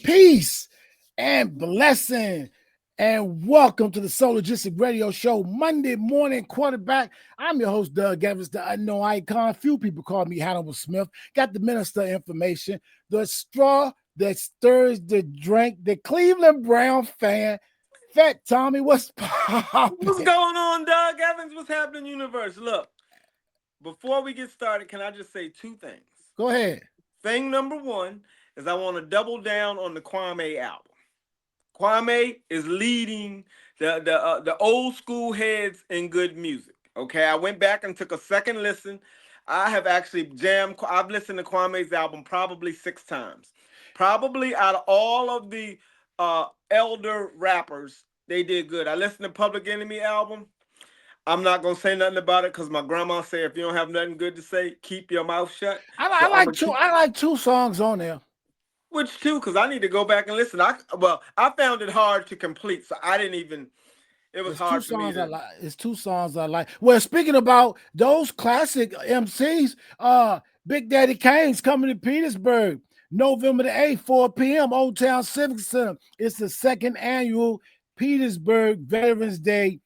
Peace and blessing. And welcome to the Soul Logistic Radio Show, Monday morning quarterback. I'm your host, Doug Evans, the unknown icon. Few people call me Hannibal Smith. Got the minister information, the straw that stirs the drink, the Cleveland Brown fan. Fat Tommy, what's poppin'? What's going on, Doug Evans? What's happening, universe? Look, before we get started, can I just say two things? Go ahead. Thing number one is I want to double down on the Kwame album. Kwame is leading the old school heads in good music. Okay, I went back and took a second listen. I have actually I've listened to Kwame's album probably 6 times. Probably out of all of the elder rappers, they did good. I listened to Public Enemy album. I'm not gonna say nothing about it because my grandma said if you don't have nothing good to say, keep your mouth shut. I like two songs on there. Which two? Because I need to go back and listen. I found it hard to complete, so I didn't even. It was hard for me. It's 2 songs I like. Well, speaking about those classic MCs, Big Daddy Kane's coming to Petersburg, November the 8th, 4 p.m. Old Town Civic Center. It's the 2nd annual Petersburg Veterans Day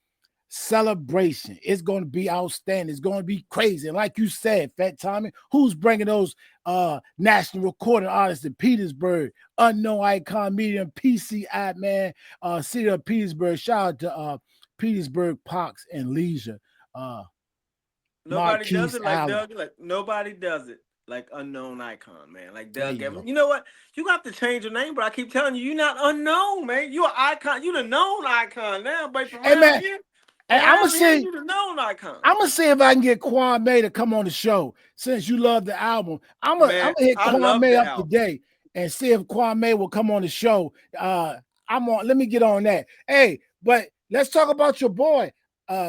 celebration. It's going to be outstanding. It's going to be crazy. And like you said, Fat Tommy, who's bringing those national recording artists in Petersburg? Unknown Icon Medium, PCI, man. City of Petersburg. Shout out to Petersburg Parks and Leisure. Nobody does it like Doug. Like nobody does it like Unknown Icon, man. Like Doug Evans. You know what? You got to change your name, but I keep telling you, you're not unknown, man. You're an icon. You're the known icon now, but from around here. And I'm gonna see. I'm gonna see if I can get Kwame to come on the show. Since you love the album, I'm gonna hit Kwame up today and see if Kwame will come on the show. Let me get on that. Hey, but let's talk about your boy.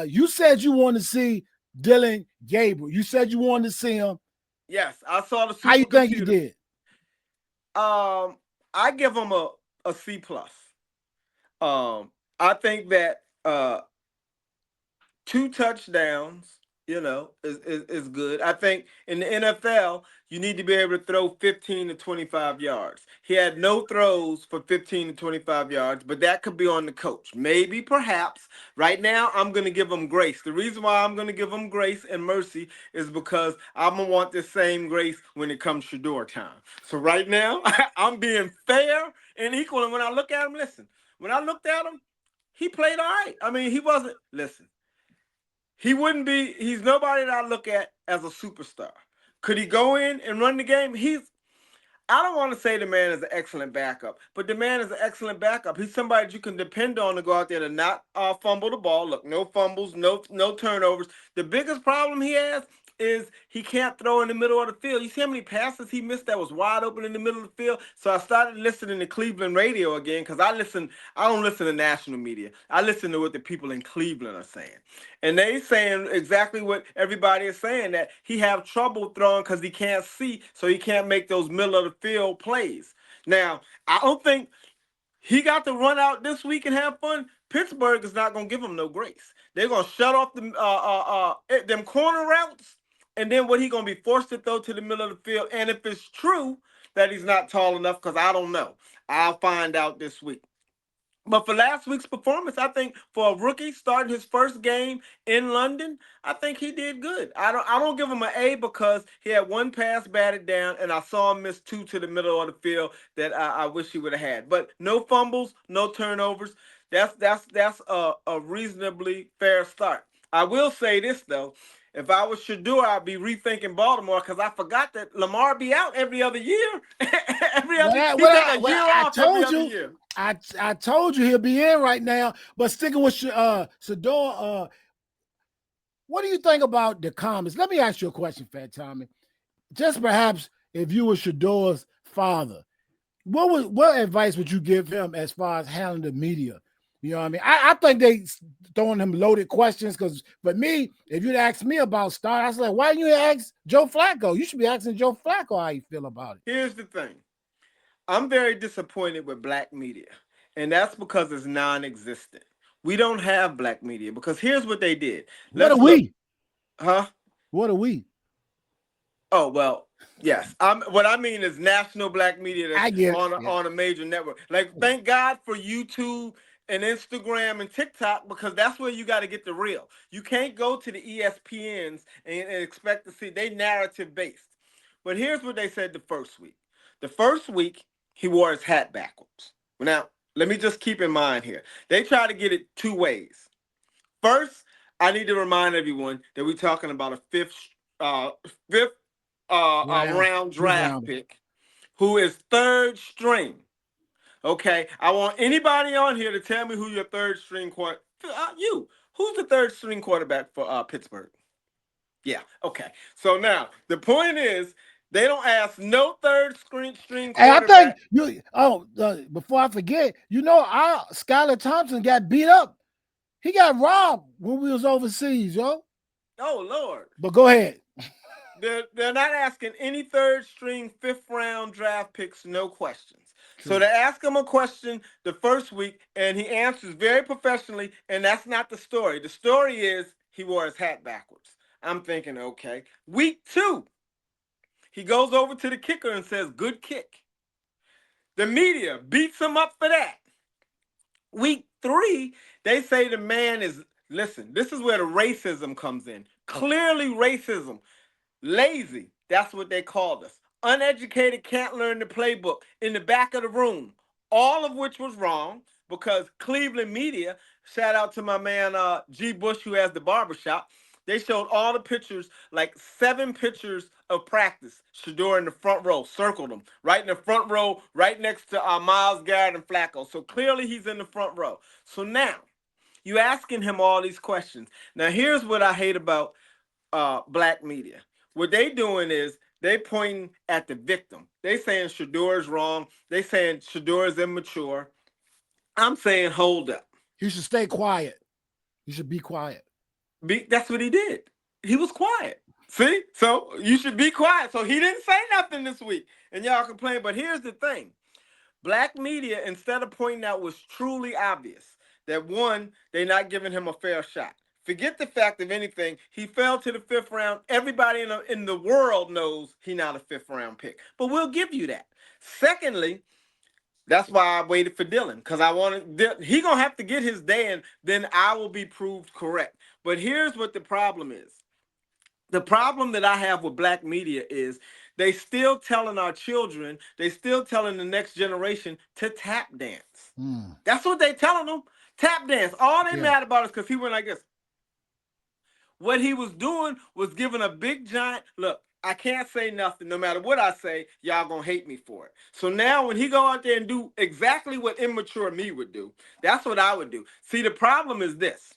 You said you want to see Dylan Gabriel. You said you wanted to see him. Yes, I saw the. How you think he did? I give him a C plus. I think that 2 touchdowns, is good. I think in the NFL, you need to be able to throw 15 to 25 yards. He had no throws for 15 to 25 yards, but that could be on the coach. Maybe, perhaps. Right now, I'm going to give him grace. The reason why I'm going to give him grace and mercy is because I'm going to want the same grace when it comes Shador time. So right now, I'm being fair and equal. And when I look at him, when I looked at him, he played all right. I mean, he wasn't, he's nobody that I look at as a superstar. Could he go in and run the game? I don't want to say the man is an excellent backup, but the man is an excellent backup. He's somebody that you can depend on to go out there and not fumble the ball. Look, no fumbles, no turnovers. The biggest problem he has is he can't throw in the middle of the field. You see how many passes he missed that was wide open in the middle of the field? So I started listening to Cleveland radio again because I don't listen to national media. I listen to what the people in Cleveland are saying. And they saying exactly what everybody is saying, that he have trouble throwing because he can't see, so he can't make those middle of the field plays. Now, I don't think he got to run out this week and have fun. Pittsburgh is not going to give him no grace. They're going to shut off them corner routes. And then what he going to be forced to throw to the middle of the field. And if it's true that he's not tall enough, because I don't know, I'll find out this week. But for last week's performance, I think for a rookie starting his first game in London, I think he did good. I don't give him an A because he had 1 pass batted down, and I saw him miss 2 to the middle of the field that I wish he would have had. But no fumbles, no turnovers. That's a reasonably fair start. I will say this though. If I was Shador, I'd be rethinking Baltimore because I forgot that Lamar be out every other year. I told you he'll be in right now. But sticking with Shador, what do you think about the comments? Let me ask you a question, Fat Tommy. Just perhaps if you were Shador's father, what advice would you give him as far as handling the media? You know what I mean? I think they throwing him loaded questions because for me, if you'd ask me about Star, I was like, why didn't you ask Joe Flacco? You should be asking Joe Flacco how you feel about it. Here's the thing. I'm very disappointed with black media, and that's because it's non-existent. We don't have black media because here's what they did. What are we? Huh? What are we? Oh well, yes. What I mean is national black media that's I get it. on Yeah. on a major network. Like, thank God for YouTube and Instagram and TikTok, because that's where you got to get the real. You can't go to the ESPNs and expect to see they narrative based. But here's what they said the first week. The first week he wore his hat backwards. Now let me just keep in mind here. They try to get it two ways. First, I need to remind everyone that we're talking about a uh, fifth Round, round fifth draft rounder. pick who is third string. Okay, I want anybody on here to tell me who your third string quarter. You, who's the third string quarterback for Pittsburgh? Yeah. Okay. So now the point is they don't ask no third string And I think quarterback. you. Oh, before I forget, our Skylar Thompson got beat up. He got robbed when we was overseas, yo. Oh Lord. But go ahead. They're not asking any third string, fifth round draft picks, no questions. So True. they ask him a question the first week, and he answers very professionally, and that's not the story. The story is he wore his hat backwards. I'm thinking, okay. Week two, he goes over to the kicker and says, good kick. The media beats him up for that. Week three, they say the man is, listen, this is where the racism comes in. Okay. Clearly racism. Lazy, that's what they called us. Uneducated, can't learn the playbook in the back of the room. All of which was wrong because Cleveland media, shout out to my man G. Bush, who has the barbershop, they showed all the pictures, like 7 pictures of practice. Shador in the front row, circled him. Right in the front row, right next to Miles Garrett and Flacco. So clearly he's in the front row. So now, you asking him all these questions. Now here's what I hate about black media. What they doing is they pointing at the victim. They saying Shador is wrong. They saying Shador is immature. I'm saying hold up. He should stay quiet. He should be quiet. That's what he did. He was quiet. See? So you should be quiet. So he didn't say nothing this week. And y'all complain. But here's the thing. Black media, instead of pointing out what's truly obvious, that one, they're not giving him a fair shot. Forget the fact of anything, he fell to the fifth round. Everybody in the world knows he's not a fifth round pick. But we'll give you that. Secondly, that's why I waited for Dylan, because I wanted he gonna have to get his day, and then I will be proved correct. But here's what the problem is. The problem that I have with black media is they still telling our children, they still telling the next generation to tap dance. Mm, That's what they telling them. Tap dance. All they yeah. mad about is because he went like this. What he was doing was giving a big giant look. I can't say nothing. No matter what I say, y'all gonna hate me for it. So now when he go out there and do exactly what immature me would do, that's what I would do. See, the problem is this.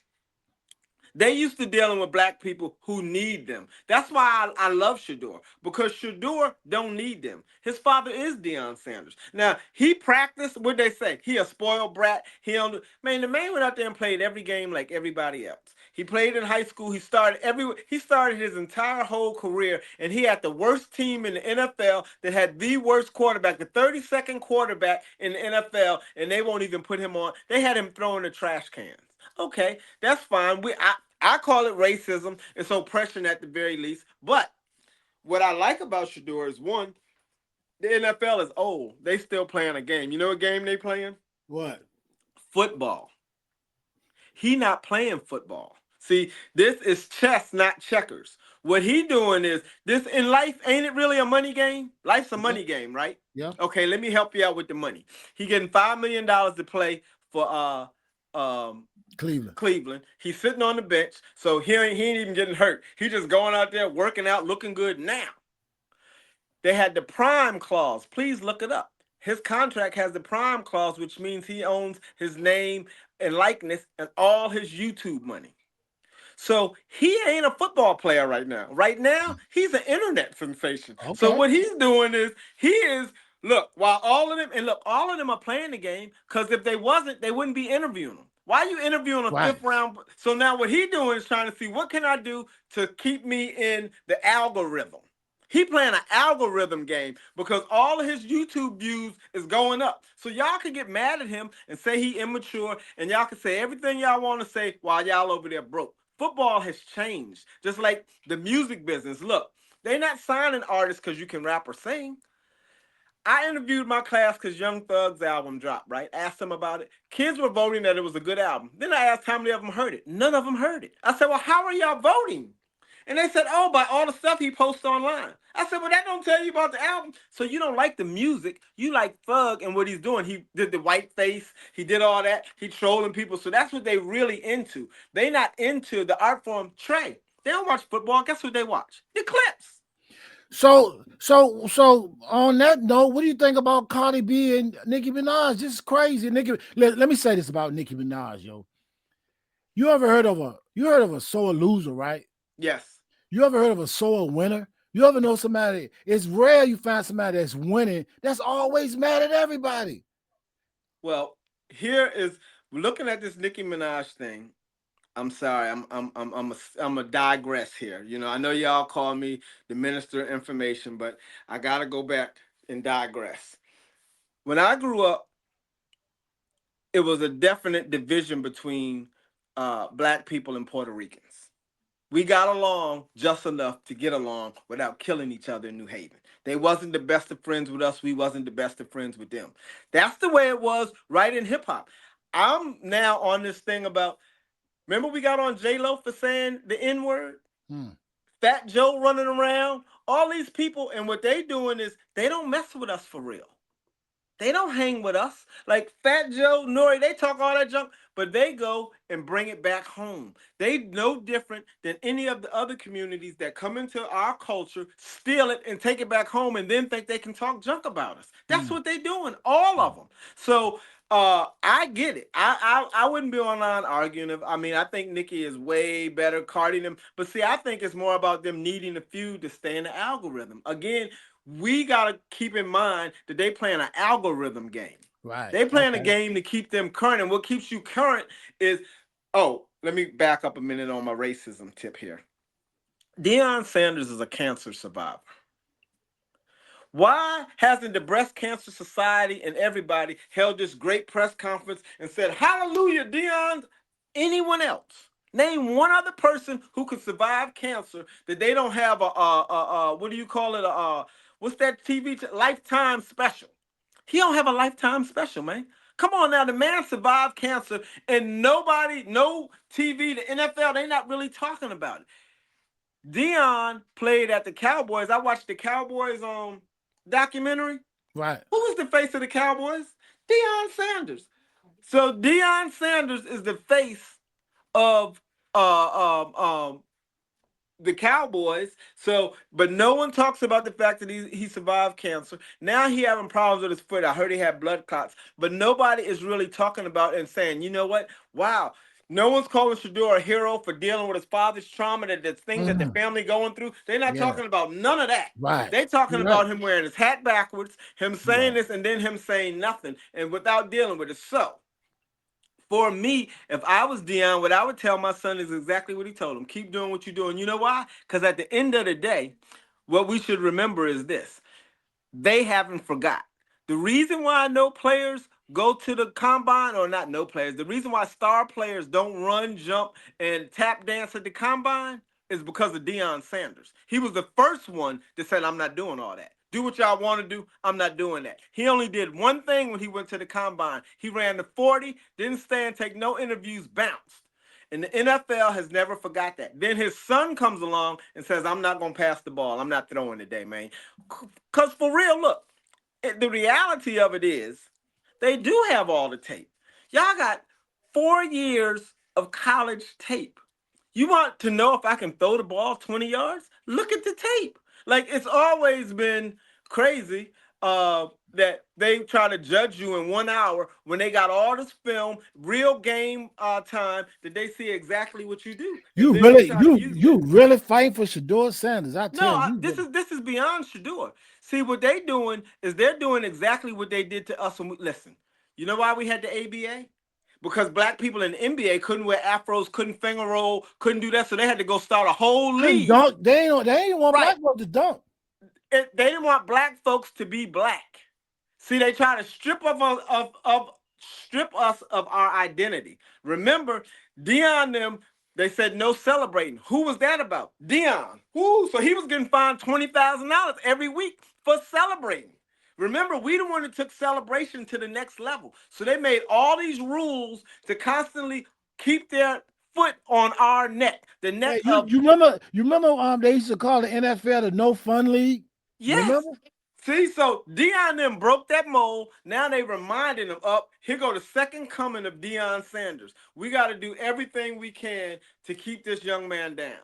They used to dealing with black people who need them. That's why I love Shador, because Shador don't need them. His father is Deion Sanders. Now he practiced. What they say? He a spoiled brat. He don't. Man, the man went out there and played every game like everybody else. He played in high school. He started his entire whole career, and he had the worst team in the NFL that had the worst quarterback, the 32nd quarterback in the NFL, and they won't even put him on. They had him throwing the trash cans. Okay, that's fine. I call it racism. It's oppression at the very least. But what I like about Shador is one, the NFL is old. They still playing a game. You know what game they playing? What? Football. He not playing football. See, this is chess, not checkers. What he doing is this in life. Ain't it really a money game? Life's a Yeah. money game, right? Yeah. Okay, let me help you out with the money. He getting $5 million to play for Cleveland. Cleveland. He's sitting on the bench, so he ain't even getting hurt. He just going out there working out, looking good. Now they had the prime clause. Please look it up. His contract has the prime clause, which means he owns his name and likeness and all his YouTube money. So he ain't a football player right now. Right now, he's an internet sensation. So Okay. what he's doing is look, while all of them are playing the game, because if they wasn't, they wouldn't be interviewing them. Why are you interviewing a Right. fifth round? So now what he doing is trying to see what can I do to keep me in the algorithm. He playing an algorithm game because all of his YouTube views is going up. So y'all can get mad at him and say he immature, and y'all can say everything y'all want to say while y'all over there broke. Football has changed, just like the music business. Look, They're not signing artists because you can rap or sing. I interviewed my class because Young Thug's album dropped, right? Asked them about it. Kids were voting that it was a good album. Then I asked how many of them heard it. None of them heard it. I said, well, how are y'all voting? And they said, oh, by all the stuff he posts online. I said, well, that don't tell you about the album. So you don't like the music. You like Thug and what he's doing. He did the white face. He did all that. He trolling people. So that's what they really into. They not into the art form. Trey, they don't watch football. Guess what they watch? The clips. So on that note, what do you think about Cardi B and Nicki Minaj? This is crazy. Let me say this about Nicki Minaj, yo. You heard of a sore loser, right? Yes. You ever heard of a sore winner? You ever know somebody? It's rare you find somebody that's winning that's always mad at everybody. Well, here is looking at this Nicki Minaj thing. I'm sorry. I'm a digress here. You know, I know y'all call me the minister of information, but I gotta go back and digress. When I grew up, it was a definite division between black people and Puerto Ricans. We got along just enough to get along without killing each other in New Haven. They wasn't the best of friends with us. We wasn't the best of friends with them. That's the way it was right in hip hop. I'm now on this thing about. Remember we got on J Lo for saying the N word. Hmm. Fat Joe running around. All these people, and what they doing is they don't mess with us for real. They don't hang with us. Like Fat Joe, Nori, they talk all that junk, but they go and bring it back home. They no different than any of the other communities that come into our culture, steal it, and take it back home, and then think they can talk junk about us. That's Hmm. what they doing, all of them. So I get it. I wouldn't be online arguing. If I mean, I think Nicki is way better, Cardi them. But see, I think it's more about them needing a few to stay in the algorithm. Again, we gotta keep in mind that they playing an algorithm game. Right. They playing a Okay. game to keep them current, and what keeps you current is. Oh, let me back up a minute on my racism tip here. Deion Sanders is a cancer survivor. Why hasn't the Breast Cancer Society and everybody held this great press conference and said, hallelujah, Deion? Anyone else? Name one other person who could survive cancer that they don't have what do you call it? What's that lifetime special? He don't have a lifetime special, man. Come on now, the man survived cancer and nobody, no TV, the NFL, they not really talking about it. Dion played at the Cowboys. I watched the Cowboys documentary. Right. Who was the face of the Cowboys? Deion Sanders. So Deion Sanders is the face of the Cowboys. So, but no one talks about the fact that he survived cancer. Now he having problems with his foot. I heard he had blood clots, but nobody is really talking about and saying, you know what? Wow. No one's calling Shador a hero for dealing with his father's trauma, that's things that the Mhm. family going through. They're not Yeah. talking about none of that. Right. They talking You're right. about him wearing his hat backwards, him You're saying right. this, and then him saying nothing, and without dealing with it. So, for me, if I was Dion, what I would tell my son is exactly what he told him. Keep doing what you're doing. You know why? Because at the end of the day, what we should remember is this. They haven't forgot. The reason why no players go to the combine, or not no players, the reason why star players don't run, jump, and tap dance at the combine is because of Deion Sanders. He was the first one that said, I'm not doing all that. Do what y'all want to do. I'm not doing that. He only did one thing when he went to the combine. He ran the 40, didn't stand, take no interviews, bounced. And the NFL has never forgot that. Then his son comes along and says, I'm not going to pass the ball. I'm not throwing today, man. Because for real, look, the reality of it is they do have all the tape. Y'all got 4 years of college tape. You want to know if I can throw the ball 20 yards? Look at the tape. Like, it's always been crazy that they try to judge you in 1 hour when they got all this film, real game time, that they see exactly what you do. And You then they really, try to you use you that. really fighting for Shador Sanders. I No, tell you, this is beyond Shador. See, what they doing is they're doing exactly what they did to us when we listen. You know why we had the ABA? Because black people in the NBA couldn't wear afros, couldn't finger roll, couldn't do that, so they had to go start a whole couldn't league. dunk. They ain't want Right. black folks to dunk. They didn't want black folks to be black. See, they try to strip us of our identity. Remember, Dion them. They said no celebrating. Who was that about? Dion. Woo! So he was getting fined $20,000 every week for celebrating. Remember, we the one that took celebration to the next level. So they made all these rules to constantly keep their foot on our neck. The neck Hey, of you remember they used to call the NFL the No Fun League? You yes. remember? See, so Deion them broke that mold. Now they reminding him up. Here go the second coming of Deion Sanders. We got to do everything we can to keep this young man down.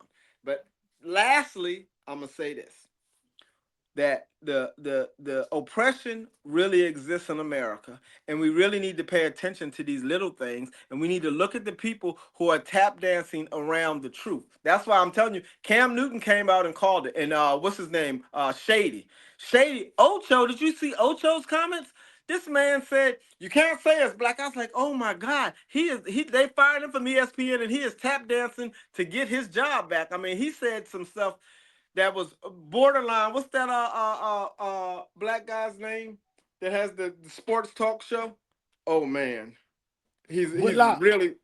But lastly, I'm gonna say this: that the oppression really exists in America, and we really need to pay attention to these little things, and we need to look at the people who are tap dancing around the truth. That's why I'm telling you, Cam Newton came out and called it, and what's his name? Shady. Ocho, did you see Ocho's comments? This man said, you can't say it's black. I was like, oh my God. They fired him from ESPN and he is tap dancing to get his job back. I mean, he said some stuff that was borderline. What's that black guy's name that has the sports talk show? Oh man. He's Whitlock. really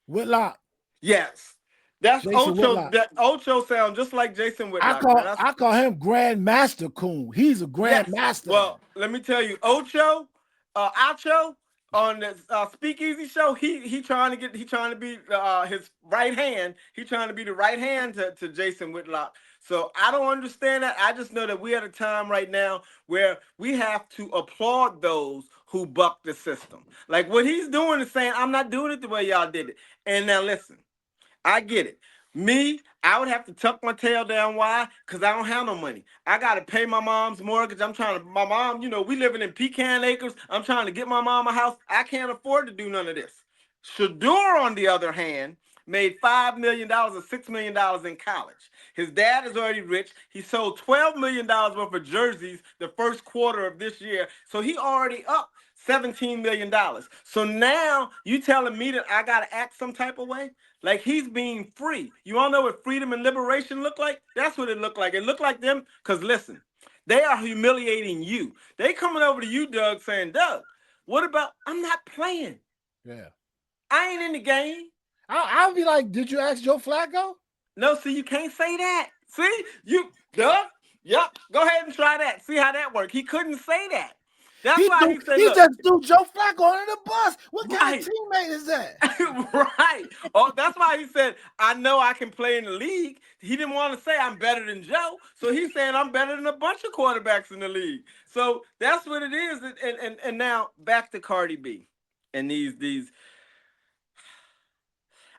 Whitlock. yes. That's Jason Ocho. Whitlock. That Ocho sounds just like Jason I Whitlock, man. call That's I call him Grandmaster Coon. He's a yes. grandmaster. Well, let me tell you, Ocho, Acho on the Speakeasy show, he trying to be his right hand. He trying to be the right hand to Jason Whitlock. So I don't understand that. I just know that we're at a time right now where we have to applaud those who buck the system. Like what he's doing is saying, I'm not doing it the way y'all did it. And now listen. I get it. Me, I would have to tuck my tail down. Why? Because I don't have no money. I got to pay my mom's mortgage. I'm trying to, my mom, we living in pecan acres. I'm trying to get my mom a house. I can't afford to do none of this. Shador, on the other hand, made $5 million or $6 million in college. His dad is already rich. He sold $12 million worth of jerseys the first quarter of this year. So he already up $17 million. So now you telling me that I got to act some type of way? Like he's being free. You all know what freedom and liberation look like? That's what it looked like. It looked like them, because listen, they are humiliating you. They coming over to you, Doug, saying, Doug, what about, I'm not playing. Yeah. I ain't in the game. I'll be like, did you ask Joe Flacco? No, see, you can't say that. See, Doug, yep, go ahead and try that. See how that works. He couldn't say that. That's why he said, He look, just threw Joe Flacco under the bus. What kind of right. teammate is that? Right. Oh, that's why he said, I know I can play in the league. He didn't want to say I'm better than Joe. So he's saying I'm better than a bunch of quarterbacks in the league. So that's what it is. And now back to Cardi B. And these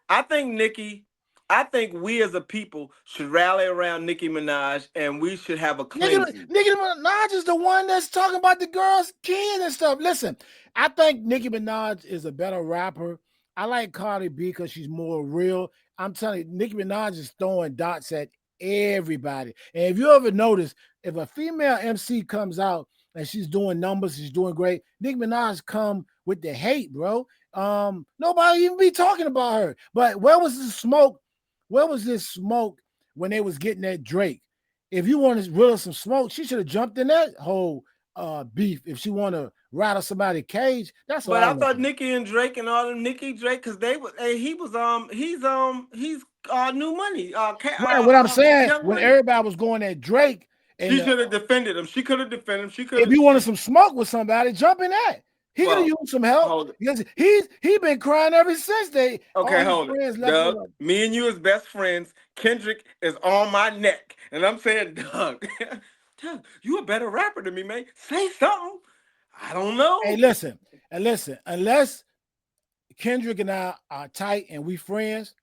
I think we as a people should rally around Nicki Minaj and we should have a cleansing. Nicki Minaj is the one that's talking about the girls' kids and stuff. Listen, I think Nicki Minaj is a better rapper. I like Cardi B because she's more real. I'm telling you, Nicki Minaj is throwing dots at everybody. And if you ever notice, if a female MC comes out and she's doing numbers, she's doing great, Nicki Minaj come with the hate, bro. Nobody even be talking about her. But where was the smoke? Where was this smoke when they was getting that Drake? If you want to riddle some smoke, she should have jumped in that whole beef. If she want to rattle somebody's cage, that's what But I I want. thought Nicki and Drake and all them Nicki Drake, because they was he's new money. Well, what I'm saying, Young when money. everybody was going at Drake, and She should have defended him. She could have defended him. She could if have. you wanted some smoke with somebody, jump in that. He could have Well, used some help hold it. because he been crying ever since all Okay, his hold it. friends left him. Doug, me and you as best friends. Kendrick is on my neck, and I'm saying, Doug, Doug, you a better rapper than me, man. Say something. I don't Hey, know. listen, unless Kendrick and I are tight and we friends,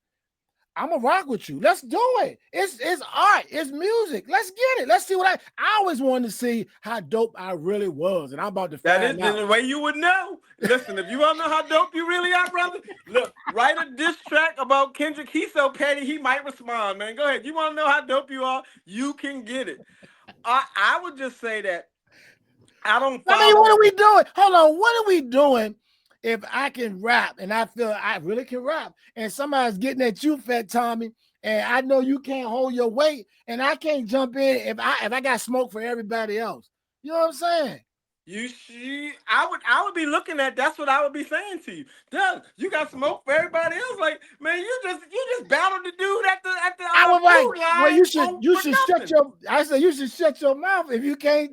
I'm gonna rock with you. Let's do it. It's art. It's music. Let's get it. Let's see what I always wanted to see how dope I really was, and I'm about to That find is out. the way you would know. Listen, if you want to know how dope you really are, brother, look, write a diss track about Kendrick. He's so petty, he might respond, man. Go ahead. You want to know how dope you are? You can get it. I would just say that I don't I mean, what follow. are we doing? Hold on. What are we doing if I can rap and I feel I really can rap and somebody's getting at you, Fat Tommy, and I know you can't hold your weight and I can't jump in if I got smoke for everybody else? You know what I'm saying? I would be looking at. That's what I would be saying to you, Doug. You got smoke for everybody else. Like, man, you just battled the dude at the I was like, food well, line you for should shut nothing. your. I said you should shut your mouth if you can't.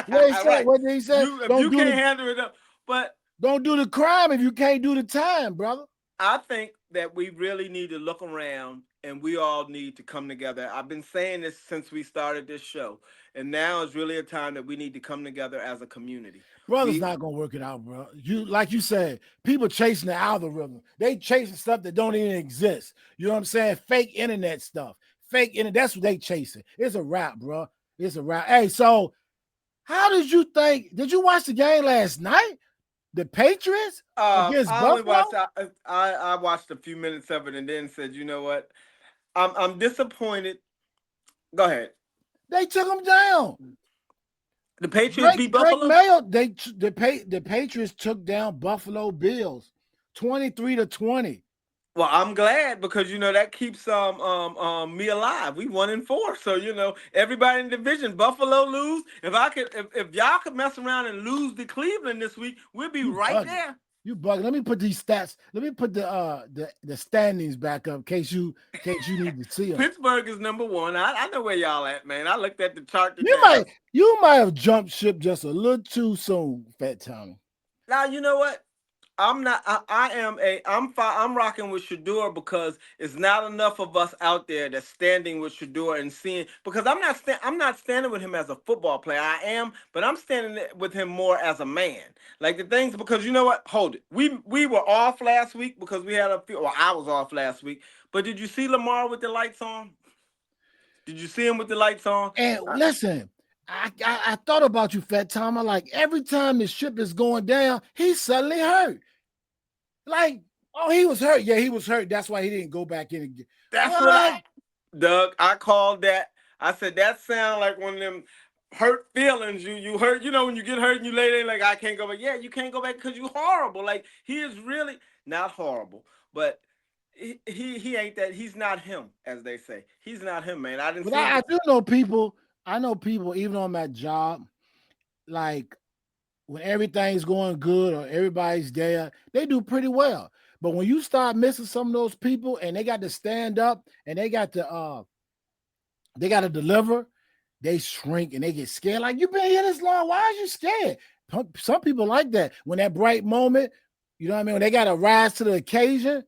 What he said? Right. What did he say? If you can't handle it up, but Don't do the crime if you can't do the time, brother. I think that we really need to look around and we all need to come together. I've been saying this since we started this show, and now is really a time that we need to come together as a community. Brother's We not gonna work it out, bro. You like you said, people chasing the algorithm. They chasing stuff that don't even exist. You know what I'm saying? Fake internet stuff. Fake internet. That's what they chasing. It's a wrap, bro. It's a wrap. Hey, so how did you think? Did you watch the game last night? The Patriots against I only Buffalo? watched I watched a few minutes of it and then said, you know what? I'm disappointed. Go ahead. They took them down. The Patriots beat Drake Buffalo. Mayo. The Patriots took down Buffalo Bills, 23-20. Well, I'm glad because that keeps me alive. We 1-4, so everybody in the division. Buffalo lose. If y'all could mess around and lose to Cleveland this week, we'll be You right bugging. there. You bugging. Let me put these stats. Let me put the standings back up in case you need to see them. Pittsburgh is number one. I know where y'all at, man. I looked at the chart You today. might have jumped ship just a little too soon, Fat Tommy. Now you know what? I'm not. I'm rocking with Shador because it's not enough of us out there that's standing with Shador and seeing. Because I'm not standing with him as a football player. I am, but I'm standing with him more as a man. Like the things because you know what? Hold it. We were off last week because we had a few. Well, I was off last week. But did you see Lamar with the lights on? Did you see him with the lights on? And listen, I thought about you, Fat Tommy. Like every time the ship is going down, he's suddenly hurt. Like, oh, he was hurt. Yeah, he was hurt. That's why he didn't go back in again. That's what Doug, I called that. I said that sound like one of them hurt feelings. You hurt, when you get hurt and you lay there like I can't go back. Yeah, you can't go back because you horrible. Like he is really not horrible, but he ain't that. He's not him, as they say. He's not him, man. I didn't But see him. I do know people. I know people even on my job, like when everything's going good or everybody's there, they do pretty well. But when you start missing some of those people and they got to stand up and they got to deliver, they shrink and they get scared. Like you've been here this long, why are you scared? Some people like that. When that bright moment, you know what I mean? When they got to rise to the occasion.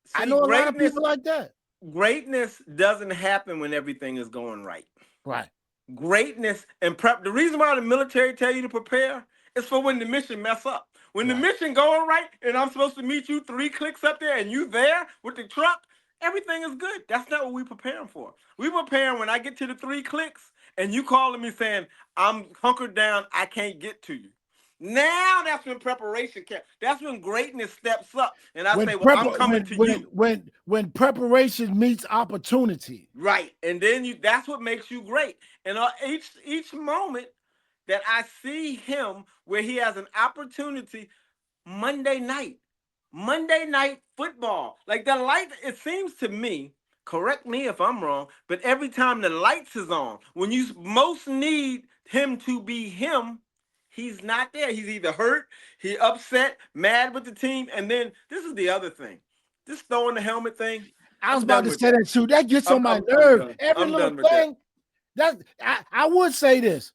See, I know a lot of people like that. Greatness doesn't happen when everything is going right. Right. Greatness and prep. The reason why the military tell you to prepare is for when the mission mess up. When the mission going right and I'm supposed to meet you 3 clicks up there and you there with the truck, everything is good. That's not what we preparing for. We preparing when I get to the 3 clicks and you calling me saying, I'm hunkered down, I can't get to you. Now that's when preparation can. That's when greatness steps up, and I say, "Well, I'm coming to you." When preparation meets opportunity, right? And then that's what makes you great. And each moment that I see him where he has an opportunity, Monday night football, like the light. It seems to me. Correct me if I'm wrong, but every time the lights is on, when you most need him to be him, he's not there. He's either hurt, he upset, mad with the team, and then this is the other thing. This throwing the helmet thing. I was I'm about done to with say that. that too. That gets on my I'm nerve. done. Every I'm little done with that. thing. That I would say this.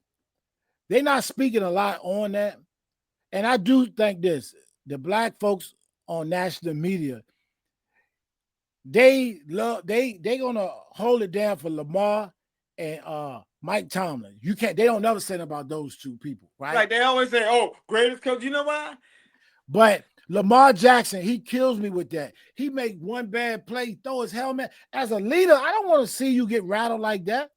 They're not speaking a lot on that. And I do think this. The black folks on national media, they gonna hold it down for Lamar and Mike Tomlin. They don't never say about those two people, right? Like they always say, oh, greatest coach. You know why? But Lamar Jackson, he kills me with that. He make one bad play, throw his helmet. As a leader, I don't want to see you get rattled like that.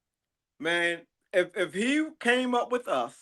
Man, if he came up with us,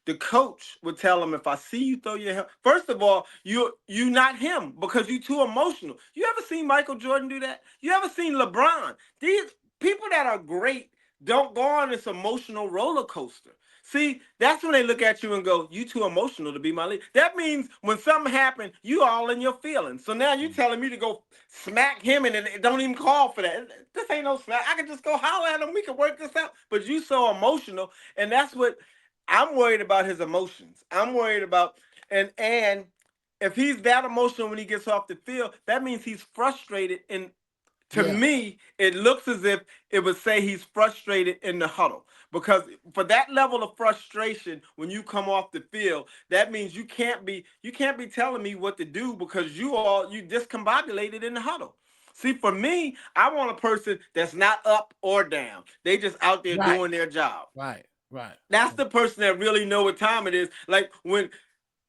the coach would tell him, if I see you throw your helmet, first of all, you not him because you too emotional. You ever seen Michael Jordan do that? You ever seen LeBron? These people that are great don't go on this emotional roller coaster. See, that's when they look at you and go, you too emotional to be my leader. That means when something happened, you all in your feelings. So now you telling me to go smack him and don't even call for that. This ain't no smack. I can just go holler at him. We can work this out. But you so emotional. And that's what I'm worried about his emotions. I'm worried about and if he's that emotional when he gets off the field, that means he's frustrated. And to Yeah, me, it looks as if it would say he's frustrated in the huddle. Because for that level of frustration when you come off the field, that means you can't be telling me what to do because you discombobulated in the huddle. See, for me, I want a person that's not up or down. They just out there right, doing their job. right, right. That's the person that really know what time it is. Like when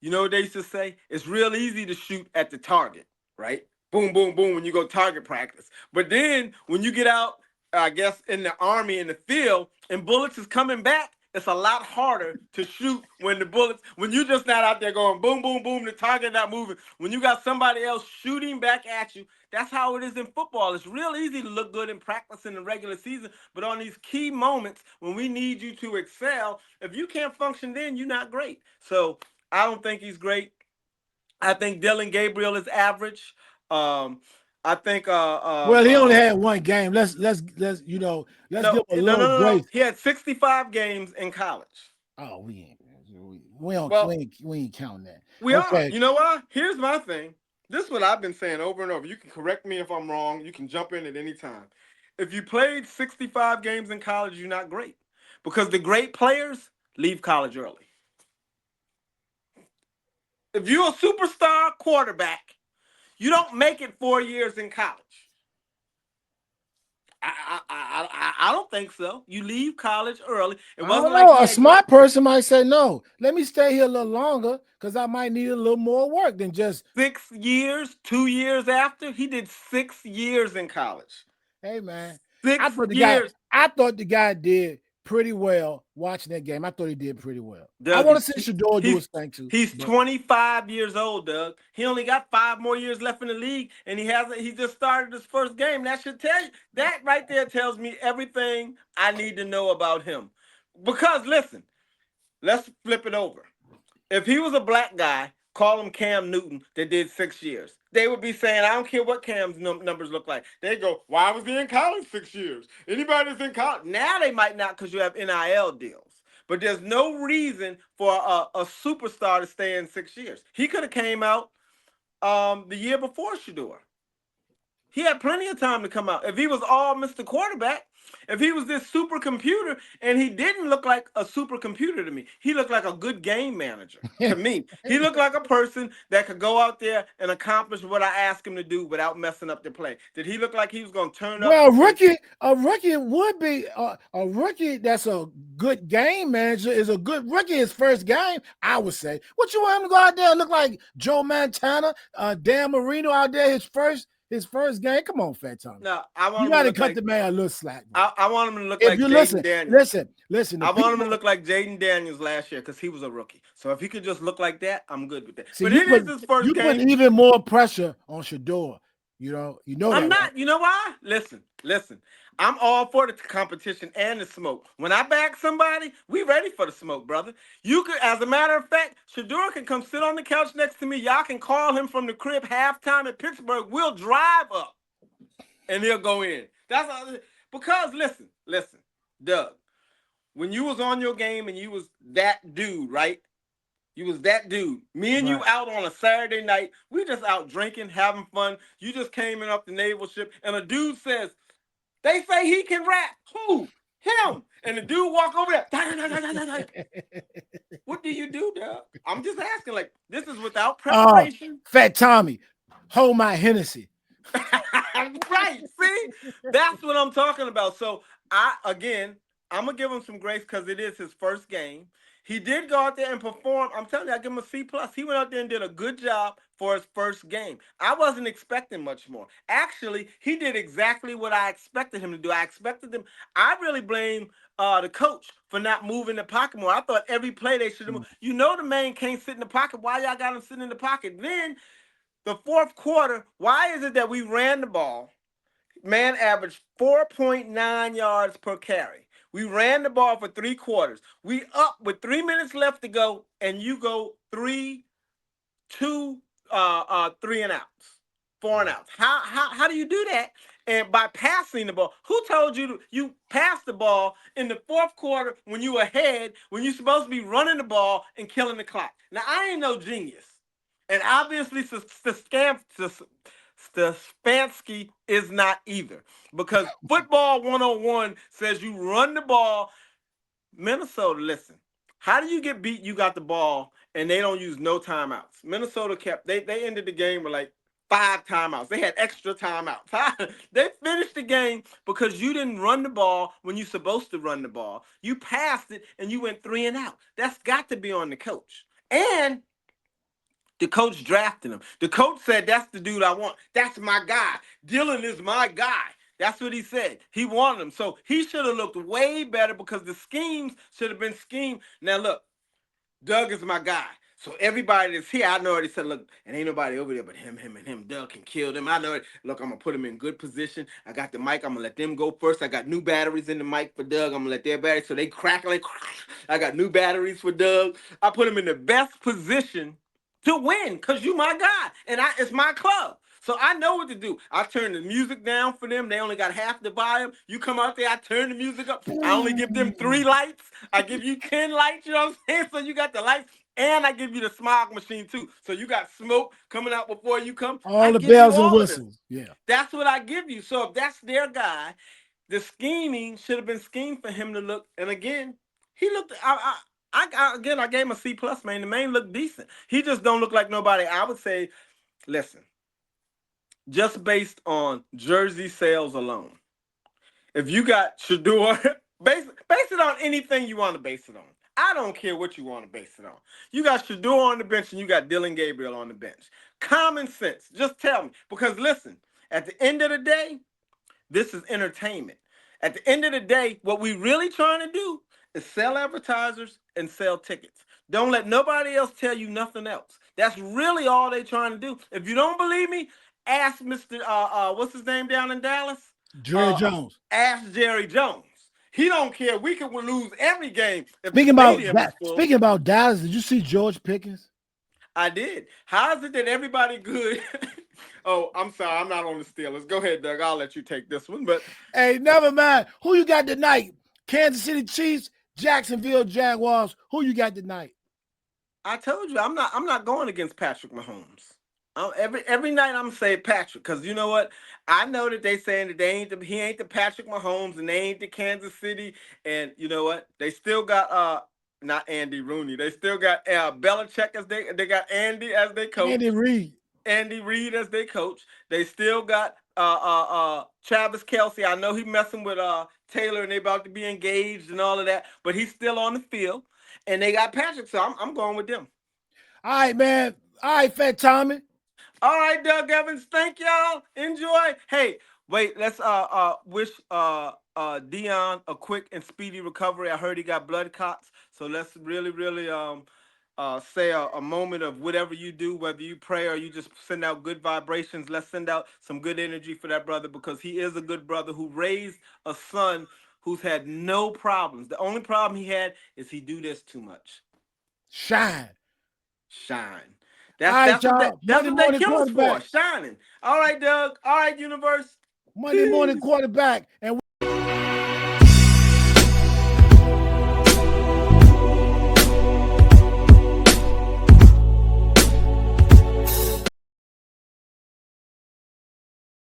you know what they used to say? It's real easy to shoot at the target, right? Boom, boom, boom when you go target practice. But then when you get out, I guess in the army in the field and bullets is coming back, it's a lot harder to shoot when you're just not out there going boom, boom, boom, the target not moving. When you got somebody else shooting back at you, that's how it is in football. It's real easy to look good in practice in the regular season, but on these key moments when we need you to excel, if you can't function then, you're not great. So I don't think he's great. I think Dylan Gabriel is average. Um, I think Well, he only had one game. Let's let's give no, him a no, no, little no, no. grace. He had 65 games in college. Oh, we don't Well, we ain't counting that. we are. Okay. You know what? Here's my thing. This is what I've been saying over and over. You can correct me if I'm wrong. You can jump in at any time. If you played 65 games in college, you're not great. Because the great players leave college early. If you're a superstar quarterback, you don't make it 4 years in college. I don't think so. You leave college early. It I don't wasn't like know. he A had great smart person might say no. Let me stay here a little longer because I might need a little more work than just 6 years, 2 years after. He did 6 years in college. hey man. I Six thought the guy years. I thought the guy did pretty well watching that game. I thought he did pretty well. I Doug, want he's to see Shador do he's his thing too, he's but 25 years old, Doug. He only got 5 more years left in the league, and he just started his first game. That should tell you that right there tells me everything I need to know about him. Because listen, let's flip it over. If he was a black guy, call him Cam Newton that did 6 years. They would be saying, I don't care what Cam's numbers look like. They go, why was he in college 6 years? Anybody that's in college. Now they might not because you have NIL deals. But there's no reason for a superstar to stay in 6 years. He could have came out the year before Shador. He had plenty of time to come out. If he was all Mr. Quarterback, if he was this supercomputer, and he didn't look like a supercomputer to me, he looked like a good game manager to me. He looked like a person that could go out there and accomplish what I asked him to do without messing up the play. Did he look like he was going to turn up well, and a rookie would be a rookie that's a good game manager is a good rookie his first game, I would say. What you want him to go out there and look like Joe Montana, Dan Marino out there his first game? Come on, Fat Tommy. no? I want You him to got to look cut like the man a little slack, bro. I want him to look If like you Jaden Daniels. listen, the I want him to people look like Jaden Daniels last year because he was a rookie. So if he could just look like that, I'm good with that. see But it is his first you put game. even more pressure on Shador. You know I'm that, right? not. You know why? Listen. I'm all for the competition and the smoke. When I back somebody, we ready for the smoke, brother. You could, as a matter of fact, Shador can come sit on the couch next to me. Y'all can call him from the crib halftime at Pittsburgh. We'll drive up and he'll go in. That's all, because listen, Doug. When you was on your game and you was that dude, right? You was that dude. Me and you Right. out on a Saturday night. We just out drinking, having fun. You just came in up the naval ship, and a dude says, "They say he can rap." Who? Him. And the dude walk over there. What do you do, Doug? I'm just asking. Like this is without Oh, preparation. Fat Tommy, hold my Hennessy. Right. See, that's what I'm talking about. So I'm gonna give him some grace because it is his first game. He did go out there and perform. I'm telling you, I give him a C plus. He went out there and did a good job for his first game. I wasn't expecting much more. Actually, he did exactly what I expected him to do. I expected him. I really blame the coach for not moving the pocket more. I thought every play they should have moved. You know the man can't sit in the pocket. Why y'all got him sitting in the pocket? Then the fourth quarter, why is it that we ran the ball? Man averaged 4.9 yards per carry. We ran the ball for 3 quarters. We up with 3 minutes left to go, and you go 3, 2, 3 and outs, 4 and outs. How do you do that? And by passing the ball, who told you you passed the ball in the fourth quarter when you ahead, when you're supposed to be running the ball and killing the clock? Now, I ain't no genius. And obviously, Stefanski is not either. Because football 101 says you run the ball. Minnesota, listen. How do you get beat? You got the ball, and they don't use no timeouts. Minnesota they ended the game with like 5 timeouts. They had extra timeouts. They finished the game because you didn't run the ball when you're supposed to run the ball. You passed it, and you went 3-and-out. That's got to be on the coach. And the coach drafted him. The coach said, "That's the dude I want. That's my guy. Dylan is my guy." That's what he said. He wanted him. So he should have looked way better because the schemes should have been schemed. Now, look, Doug is my guy. So everybody that's here, I know already said, look, and ain't nobody over there but him, and him. Doug can kill them. I know it. Look, I'm going to put him in good position. I got the mic. I'm going to let them go first. I got new batteries in the mic for Doug. I'm going to let their batteries, so they crackling. I got new batteries for Doug. I put him in the best position to win because you my guy, and it's my club. So I know what to do. I turn the music down for them. They only got half the volume. You come out there, I turn the music up. I only give them 3 lights. I give you 10 lights, you know what I'm saying? So you got the lights, and I give you the smog machine too. So you got smoke coming out before you come. All I the give you bells and all of this. whistles. Yeah. That's what I give you. So if that's their guy, the scheming should have been schemed for him to look. And again, he looked. I gave him a C+. Man, the man looked decent. He just don't look like nobody. I would say, listen, just based on jersey sales alone, if you got Shador, base it on anything you want to base it on. I don't care what you want to base it on. You got Shador on the bench and you got Dylan Gabriel on the bench. Common sense. Just tell me. Because listen, at the end of the day, this is entertainment. At the end of the day, what we really trying to do is sell advertisers and sell tickets. Don't let nobody else tell you nothing else. That's really all they trying to do. If you don't believe me, ask Mr. What's his name down in Dallas? Jerry Jones. Ask Jerry Jones. He don't care. We could lose every game if the Speaking about stadium is that, full. speaking about Dallas, did you see George Pickens? I did. How is it that everybody good? Oh, I'm sorry. I'm not on the Steelers. Go ahead, Doug. I'll let you take this one. But Hey, never mind. Who you got tonight? Kansas City Chiefs, Jacksonville Jaguars. Who you got tonight? I told you I'm not going against Patrick Mahomes. Every night I'm saying Patrick because you know what? I know that they saying that he ain't the Patrick Mahomes and they ain't the Kansas City, and you know what? They still got not Andy Rooney. They still got Belichick as they got Andy as their coach. Andy Reid. Andy Reid as their coach. They still got Travis Kelce. I know he messing with Taylor and they about to be engaged and all of that, but he's still on the field. And they got Patrick, so I'm going with them. All right, man. All right, Fat Tommy. All right, Doug Evans. Thank y'all. Enjoy. Hey, wait. Let's wish Dion a quick and speedy recovery. I heard he got blood clots, so let's really say a moment of whatever you do, whether you pray or you just send out good vibrations. Let's send out some good energy for that brother because he is a good brother who raised a son who's had no problems. The only problem he had is he do this too much. Shine. That's y'all. what they kill us for. Shining. All right, Doug. All right, universe. Monday morning Peace. quarterback. And